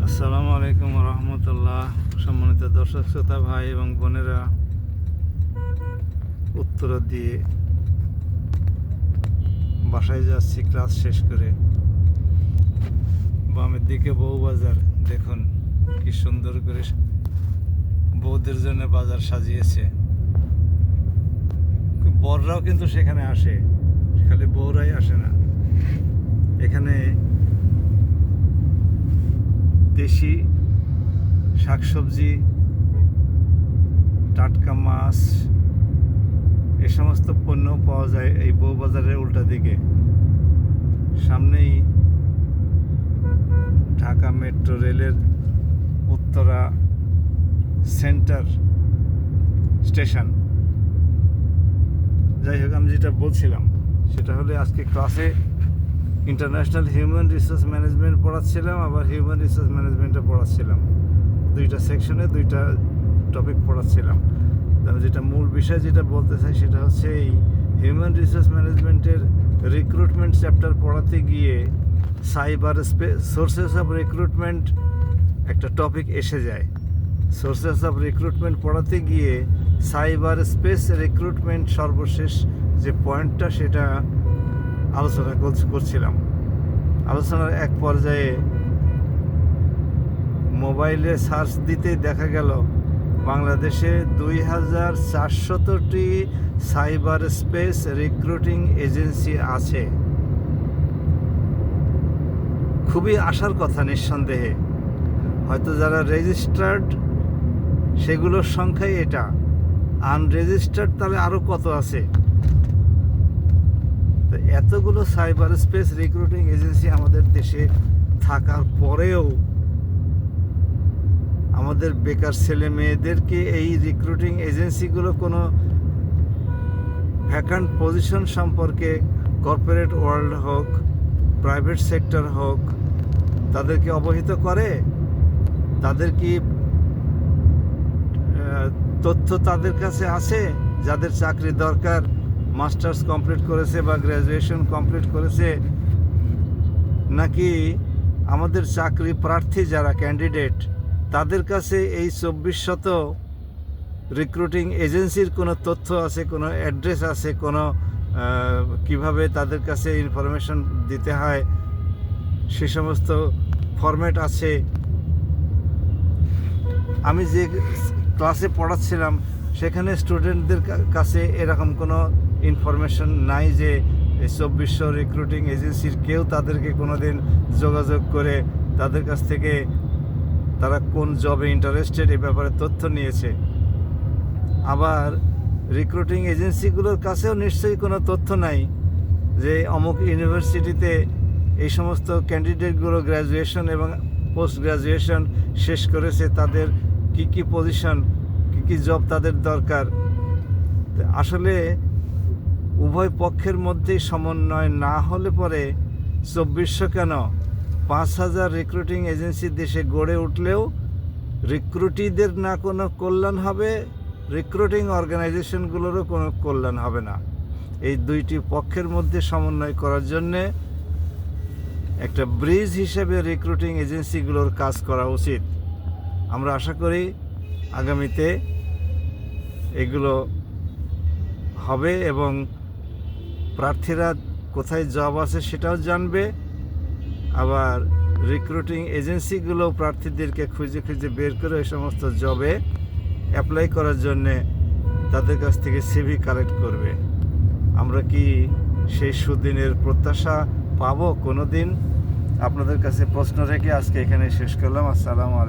আসসালামু আলাইকুম রহমতুল্লাহ। সম্মানিত দর্শক শ্রোতা ভাই এবং বোনেরা, উত্তরা দিয়ে বাসায় যাচ্ছি ক্লাস শেষ করে। বামের দিকে বউবাজার, দেখুন কি সুন্দর করে বউদের জন্য বাজার সাজিয়েছে। বররাও কিন্তু সেখানে আসে, খালি বউরাই আসে না। এখানে দেশি শাকসবজি, টাটকা মাছ, এ সমস্ত পণ্য পাওয়া যায় এই বউবাজারের উল্টা দিকে। সামনেই ঢাকা মেট্রো রেলের উত্তরা সেন্টার স্টেশন। যাই হোক, আমি যেটা বলছিলাম সেটা হলে আজকে ক্লাসে ইন্টারন্যাশনাল হিউম্যান রিসোর্স ম্যানেজমেন্ট পড়াচ্ছিলাম, আবার হিউম্যান রিসোর্স ম্যানেজমেন্টও পড়াচ্ছিলাম। দুইটা সেকশনে দুইটা টপিক পড়াচ্ছিলাম। তাহলে যেটা মূল বিষয় যেটা বলতে চাই সেটা হচ্ছে এই হিউম্যান রিসোর্স ম্যানেজমেন্টের রিক্রুটমেন্ট চ্যাপ্টার পড়াতে গিয়ে cyber space sources of recruitment একটা টপিক এসে যায়। সোর্সেস অফ রিক্রুটমেন্ট পড়াতে গিয়ে সাইবার স্পেস রিক্রুটমেন্ট সর্বশেষ যে পয়েন্টটা সেটা আলোচনা করছিলাম। আলোচনার এক পর্যায়ে মোবাইলে সার্চ দিতেই দেখা গেল বাংলাদেশে 2400টি সাইবার স্পেস রিক্রুটিং এজেন্সি আছে। খুবই আশার কথা নিঃসন্দেহে। হয়তো যারা রেজিস্টার্ড সেগুলোর সংখ্যাই এটা, আনরেজিস্টার্ড তাহলে আরও কত আছে। তো এতগুলো সাইবার স্পেস রিক্রুটিং এজেন্সি আমাদের দেশে থাকার পরেও আমাদের বেকার ছেলে মেয়েদেরকে এই রিক্রুটিং এজেন্সিগুলো কোনো ভ্যাকান্ট পজিশন সম্পর্কে, কর্পোরেট ওয়ার্ল্ড হোক, প্রাইভেট সেক্টর হোক, তাদেরকে অবহিত করে? তাদের কি তথ্য তাদের কাছে আছে? যাদের চাকরি দরকার, মাস্টার্স কমপ্লিট করেছে বা গ্র্যাজুয়েশন কমপ্লিট করেছে, নাকি আমাদের চাকরি প্রার্থী যারা ক্যান্ডিডেট তাদের কাছে এই 2400 রিক্রুটিং এজেন্সির কোনো তথ্য আছে, কোনো অ্যাড্রেস আছে, কোনো কিভাবে তাদের কাছে ইনফরমেশন দিতে হয় সে সমস্ত ফরম্যাট আছে? আমি যে ক্লাসে পড়াচ্ছিলাম সেখানে স্টুডেন্টদের কাছে এরকম কোনো ইনফরমেশন নাই যে এই 2400 রিক্রুটিং এজেন্সির কেউ তাদেরকে কোনো দিন যোগাযোগ করে তাদের কাছ থেকে তারা কোন জবে ইন্টারেস্টেড এই ব্যাপারে তথ্য নিয়েছে। আবার রিক্রুটিং এজেন্সিগুলোর কাছেও নিশ্চয়ই কোনো তথ্য নাই যে অমুক ইউনিভার্সিটিতে এই সমস্ত ক্যান্ডিডেটগুলো গ্র্যাজুয়েশন এবং পোস্ট গ্র্যাজুয়েশন শেষ করেছে, তাদের কি কি পজিশন, কি কি জব তাদের দরকার। আসলে উভয় পক্ষের মধ্যেই সমন্বয় না হলে পরে 2400 কেন 5000 রিক্রুটিং এজেন্সি দেশে গড়ে উঠলেও রিক্রুটিদের না কোনো কল্যাণ হবে, রিক্রুটিং অর্গানাইজেশনগুলোরও কোনো কল্যাণ হবে না। এই দুইটি পক্ষের মধ্যে সমন্বয় করার জন্যে একটা ব্রিজ হিসেবে রিক্রুটিং এজেন্সিগুলোর কাজ করা উচিত। আমরা আশা করি আগামীতে এগুলো হবে এবং প্রার্থীরা কোথায় জব আছে সেটাও জানবে। আবার রিক্রুটিং এজেন্সিগুলো প্রার্থীদেরকে খুঁজে খুঁজে বের করে ওই সমস্ত জবে অ্যাপ্লাই করার জন্যে তাদের কাছ থেকে সিভি কালেক্ট করবে। আমরা কি সেই সুদিনের প্রত্যাশা পাবো কোনো দিন? আপনাদের কাছে প্রশ্ন রেখে আজকে এখানে শেষ করলাম। আসসালামু আলাইকুম।